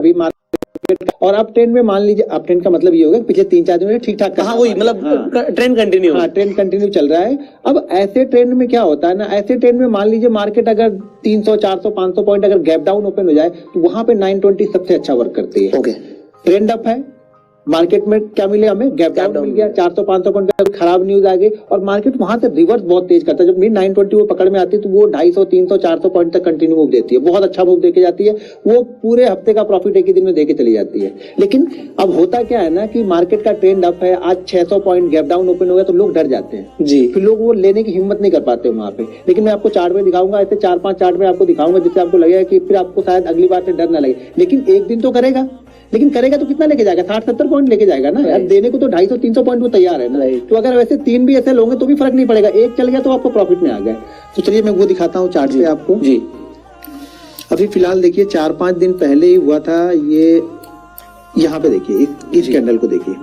अभी मार्केट और up trend में मान लीजिए, अप ट्रेंड का मतलब ये होगा पिछले 3-4 दिन में ठीक ठाक, हाँ वही मतलब ट्रेंड कंटिन्यू, हाँ ट्रेंड कंटिन्यू चल रहा है। अब ऐसे ट्रेंड में क्या होता है ना, ऐसे ट्रेंड में मान लीजिए मार्केट अगर 300, 400, 500 पॉइंट अगर गैप डाउन ओपन हो जाए तो वहां पे 920 सबसे अच्छा वर्क करती है। ओके, ट्रेंड अप है, मार्केट में क्या मिले हमें, गैप डाउन मिल गया, 400-500 पॉइंट का खराब न्यूज आ गई और मार्केट वहां से रिवर्स बहुत तेज करता है। जब मिड 920 वो पकड़ में आती है तो वो 250, 300, 400 पॉइंट तक कंटिन्यू मूव देती है, बहुत अच्छा मूव देके जाती है, वो पूरे हफ्ते का प्रॉफिट एक ही दिन में देके चली जाती है। लेकिन अब होता क्या है ना कि मार्केट का ट्रेंड अप है, आज 600 पॉइंट गैप डाउन ओपन हो गया तो लोग डर जाते हैं जी, फिर लोग वो लेने की हिम्मत नहीं कर पाते वहां पे। लेकिन मैं आपको चार्ट में दिखाऊंगा, ऐसे 4-5 चार्ट में आपको दिखाऊंगा जिससे आपको लगेगा कि फिर आपको शायद अगली बार से डर ना लगे। लेकिन एक दिन तो करेगा, लेकिन करेगा तो कितना लेके जाएगा, 60-70 पॉइंट लेके जाएगा ना यार, देने को तो 250-300 पॉइंट वो तैयार है ना। तो अगर वैसे 3 भी ऐसे लोगे तो भी फर्क नहीं पड़ेगा, एक चल गया तो आपको प्रॉफिट में आ गया। तो चलिए मैं वो दिखाता हूँ चार्ट पे आपको जी। अभी फिलहाल देखिए 4-5 दिन पहले ही हुआ था ये, यहाँ पे देखिए इस कैंडल को देखिए,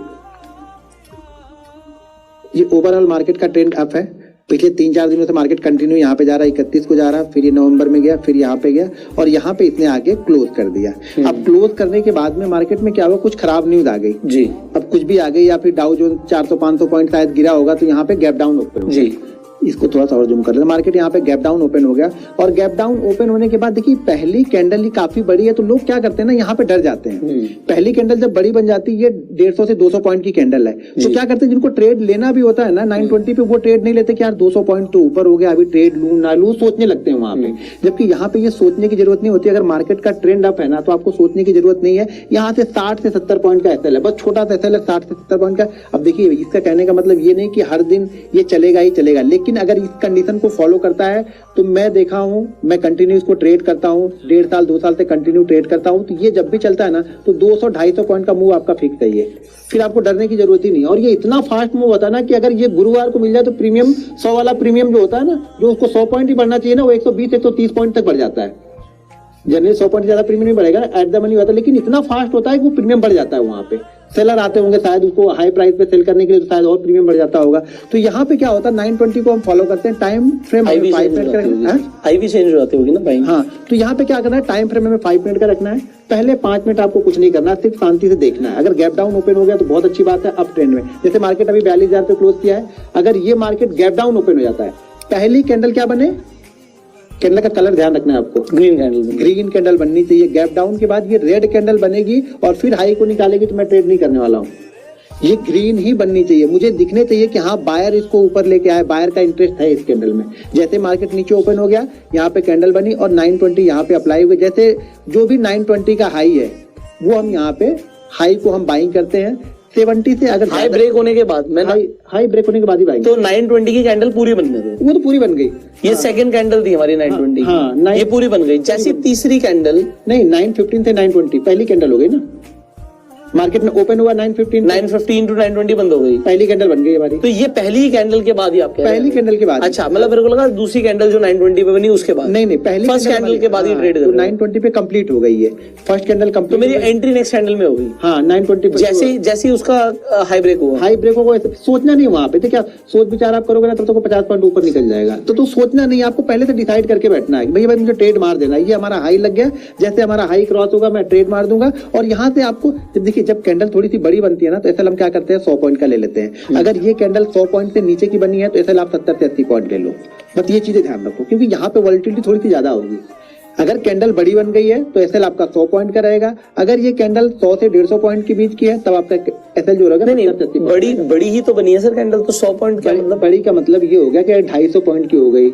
ये ओवरऑल मार्केट का ट्रेंड अप है। पिछले 3-4 दिनों से मार्केट कंटिन्यू यहाँ पे जा रहा है, 31 को जा रहा है, फिर ये नवंबर में गया, फिर यहाँ पे गया और यहाँ पे इसने आगे क्लोज कर दिया। अब क्लोज करने के बाद में मार्केट में क्या हुआ, कुछ खराब न्यूज आ गई जी, अब कुछ भी आ गई या फिर डाउ जोन 400-500 पॉइंट शायद गिरा होगा तो यहाँ पे गैप डाउन ओपन हो जी, इसको थोड़ा सा और जूम कर लेते हैं। मार्केट यहाँ पे गैप डाउन ओपन हो गया और गैप डाउन ओपन होने के बाद देखिए पहली कैंडल ही काफी बड़ी है तो लोग क्या करते हैं ना, यहाँ पे डर जाते हैं। पहली कैंडल जब बड़ी बन जाती है, ये 150 से 200 पॉइंट की कैंडल है, तो क्या करते हैं जिनको ट्रेड लेना भी होता है ना 920 पे, वो ट्रेड नहीं लेते कि यार 200 पॉइंट तो ऊपर हो गया, अभी ट्रेड लूं ना लूं, सोचने लगते हैं वहां पे। जबकि यहाँ पे ये सोचने की जरूरत नहीं होती। अगर मार्केट का ट्रेंड अप है ना तो आपको सोचने की जरूरत नहीं है। यहाँ से 60 से 70 पॉइंट का एसएल है, बस छोटा सा एसएल है 60 से 70 पॉइंट का। अब देखिए इसका कहने का मतलब ये नहीं कि हर दिन ये चलेगा ही चलेगा, लेकिन अगर इस कंडीशन को फॉलो करता है तो मैं देखा हूं, मैं कंटिन्यू इसको ट्रेड करता हूं, 1.5 साल 2 साल से कंटिन्यू ट्रेड करता हूं, तो ये जब भी चलता है ना तो 200-250 पॉइंट का मूव आपका फिक्स है, ये फिर आपको डरने की जरूरत ही नहीं। और ये इतना फास्ट मूव होता है ना कि अगर ये गुरुवार को मिल जाए तो प्रीमियम 100 वाला प्रीमियम जो होता है ना, जो उसको 100 पॉइंट ही बढ़ना चाहिए ना, वो 120-130 पॉइंट तक बढ़ जाता है। जनरली 100 पॉइंट ज्यादा प्रीमियम नहीं बढ़ेगा, एट द मनी होता है, लेकिन इतना फास्ट होता है कि वो प्रीमियम बढ़ जाता है। वहां पे सेलर आते होंगे शायद उसको हाई प्राइस पे सेल करने के लिए, तो शायद और प्रीमियम बढ़ जाता होगा। तो यहाँ पे क्या होता है 920 को हम फॉलो करते हैं, टाइम फ्रेम 5 मिनट का रखना है, हाई भी चेंज होती होगी ना भाई। हाँ, तो यहाँ पे क्या करना है, टाइम फ्रेम में 5 मिनट का रखना है। पहले 5 मिनट आपको कुछ नहीं करना, सिर्फ शांति से देखना है। अगर गैप डाउन ओपन हो गया तो बहुत अच्छी बात है। अप ट्रेंड में जैसे मार्केट अभी 42,000 पे क्लोज किया है, अगर ये मार्केट गैप डाउन ओपन हो जाता है, पहली कैंडल क्या बने, कैंडल का कलर ध्यान रखना है आपको, ग्रीन कैंडल, ग्रीन कैंडल बननी चाहिए। गैप डाउन के बाद ये रेड कैंडल बनेगी और फिर हाई को निकालेगी, तो मैं ट्रेड नहीं करने वाला हूँ। ये ग्रीन ही बननी चाहिए, मुझे दिखने चाहिए कि हाँ बायर इसको ऊपर लेके आए, बायर का इंटरेस्ट है इस कैंडल में। जैसे मार्केट नीचे ओपन हो गया, यहाँ पे कैंडल बनी और 920 यहाँ पे अप्लाई हुए, जैसे जो भी 920 का हाई है वो हम यहाँ पे हाई को हम बाइंग करते हैं। 70 से अगर हाई ब्रेक होने के बाद मैं हाई ब्रेक होने के बाद ही बाइंग, तो 920 की कैंडल पूरी बन गई, वो तो पूरी बन गई। ये सेकंड कैंडल थी हमारी 920 हाँ, ये पूरी बन गई। जैसी तीसरी कैंडल नहीं, 915 से 920 पहली कैंडल हो गई ना, मार्केट में ओपन हुआ 915 to 920 बंद हो गई, पहली कैंडल बन गई हमारी। तो ये पहली कैंडल के बाद ही आप पहली कैंडल के बाद। अच्छा, मतलब मेरे को लगा दूसरी कैंडल जो 920 पे बनी उसके बाद। नहीं, पहली फर्स्ट कैंडल के बाद ही ट्रेड तो 920 पे कंप्लीट हो गई है, फर्स्ट कैंडल कंप्लीट, तो मेरी एंट्री नेक्स्ट कैंडल में हो गई। हाँ 920 जैसे उसका हाई ब्रेक हुआ, हाई ब्रेक होगा, सोचना नहीं वहां पे, तो क्या सोच विचार आप करोगे ना तब तो 50 पॉइंट ऊपर निकल जाएगा। तो सोचना नहीं, आपको पहले से डिसाइड करके बैठना है भाई मुझे ट्रेड मार देना, ये हमारा हाई लग गया, जैसे हमारा हाई क्रॉस होगा मैं ट्रेड मार दूंगा। और यहाँ से आपको देखिए जब कैंडल थोड़ी सी बड़ी बनती है ना तो ऐसा हम क्या करते हैं 100 पॉइंट का ले लेते हैं। अगर ये कैंडल 100 पॉइंट से नीचे की बनी है तो ऐसा आप 70 से 80 पॉइंट ले लो, बस ये चीजें ध्यान रखो, क्योंकि यहाँ पे वॉलेटिलिटी थोड़ी सी ज्यादा होगी। अगर कैंडल बड़ी बन गई है तो एसएल आपका 100 पॉइंट का रहेगा। अगर ये कैंडल 100 से 150 पॉइंट के बीच की है तब आपका एसएल जो रहेगा नहीं, बड़ी ही तो बनी है सर कैंडल, तो 100 पॉइंट का मतलब बड़ी का मतलब ये हो गया कि 250 पॉइंट की हो गई,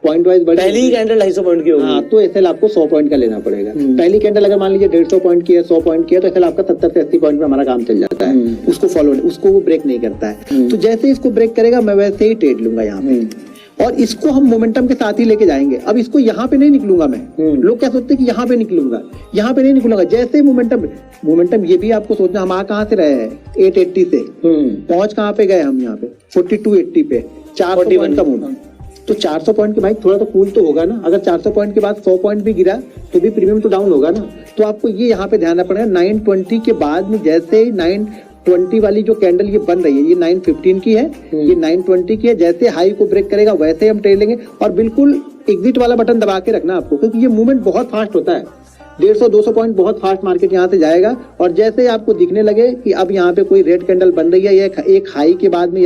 पॉइंट वाइज बड़ी। पहली कैंडल 250 पॉइंट की होगी, हाँ, तो एसएल आपको 100 पॉइंट का लेना पड़ेगा। पहली कैंडल अगर मान लीजिए 150 पॉइंट की है, 100 पॉइंट की है, तो एसएल आपका 70 से 80 पॉइंट में हमारा काम चल जाता है। उसको वो ब्रेक नहीं करता है। तो जैसे इसको ब्रेक करेगा मैं वैसे ही ट्रेड लूंगा यहाँ पे, और इसको हम मोमेंटम के साथ ही लेके जाएंगे। अब इसको यहाँ पे नहीं निकलूंगा मैं, लोग क्या सोचते हैं कि यहाँ पे निकलूंगा, यहाँ पे नहीं निकलूंगा। जैसे मोमेंटम ये भी आपको सोचना, हम कहाँ से रहे हैं 880 से पहुंच कहाँ पे गए हम, यहाँ पे 4280 पे 400 पॉइंट का मूवमेंट। तो 400 पॉइंट के भाई थोड़ा तो कूल तो होगा ना। अगर 400 पॉइंट के बाद 100 पॉइंट भी गिरा तो भी प्रीमियम तो डाउन होगा ना। तो आपको ये यहाँ पे ध्यान रखना पड़ेगा। 920 के बाद में जैसे 920 वाली जो कैंडल ये बन रही है, ये 915 की है, ये 920 की है, जैसे हाई को ब्रेक करेगा वैसे हम ट्रेड लेंगे। और बिल्कुल एग्जिट वाला बटन दबा के रखना आपको, क्योंकि ये मूवमेंट बहुत फास्ट होता है। 150-200 पॉइंट बहुत फास्ट मार्केट यहाँ से जाएगा, और जैसे ही आपको दिखने लगे कि अब यहाँ पे कोई रेड कैंडल बन रही है, ये एक हाई के बाद में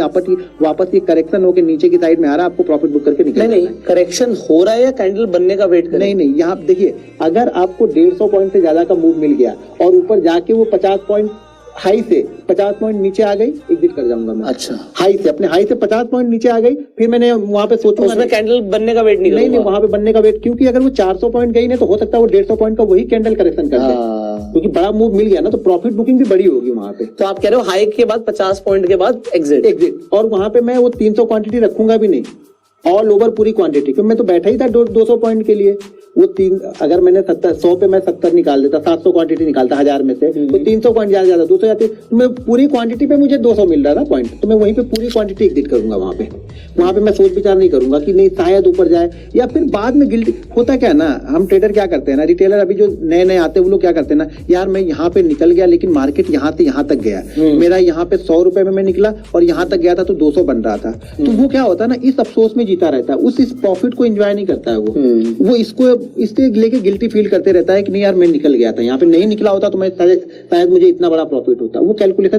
वापस ये करेक्शन होकर नीचे की साइड में आ रहा है, आपको प्रॉफिट बुक करके निकलना है। नहीं, करेक्शन हो रहा है या कैंडल बनने का वेट करें? नहीं, यहाँ देखिए, अगर आपको 150 पॉइंट से ज्यादा का मूव मिल गया और ऊपर जाके वो 50 पॉइंट हाई से 50 पॉइंट नीचे आ गई, एग्जिट कर जाऊंगा मैं। अच्छा, हाई से, अपने हाई से 50 पॉइंट नीचे आ गई, फिर मैंने वहां पे सोचा उसमें कैंडल बनने का वेट नहीं, वहां पे बनने का वेट, क्योंकि अगर वो 400 पॉइंट गई ना तो हो सकता है वो 150 पॉइंट का वही कैंडल करेक्शन कर दे, क्योंकि बड़ा मूव मिल गया ना, तो प्रॉफिट बुकिंग भी बड़ी होगी वहां पे। तो आप कह रहे हो हाई के बाद 50 पॉइंट के बाद एग्जिट, और वहां पे मैं वो 300 क्वांटिटी रखूंगा भी नहीं, ऑल ओवर पूरी क्वांटिटी, क्योंकि मैं तो बैठा ही था 200 पॉइंट के लिए। वो अगर मैंने 100 पे मैं 70 निकाल देता, 700 क्वांटिटी निकालता 1000 में से, तो 300 पॉइंट ज्यादा 200 जाती, तो मैं पूरी क्वांटिटी पे मुझे 200 मिल रहा था पॉइंट, तो मैं वहीं पे पूरी क्वांटिटी एग्जिट करूंगा। वहां पे मैं सोच विचार नहीं करूंगा कि नहीं शायद ऊपर जाए, या फिर बाद में गिल्टी होता क्या ना, हम ट्रेडर क्या करते हैं ना, रिटेलर अभी जो नए आते हैं वो लोग क्या करते हैं ना, यार मैं यहाँ पे निकल गया लेकिन मार्केट यहाँ से यहाँ तक गया, मेरा यहाँ पे 100 रुपए में मैं निकला और यहाँ तक गया था तो 200 बन रहा था, तो वो क्या होता है ना, इस अफसोस में जीता रहता है, उस प्रॉफिट को एंजॉय नहीं करता है वो इसको इससे लेके गिल्टी फील करते रहता है कि नहीं यार मैं निकल गया था, यहाँ पे नहीं निकला होता तो मैं शायद मुझे इतना बड़ा प्रॉफिट होता, वो कैलकुलेशन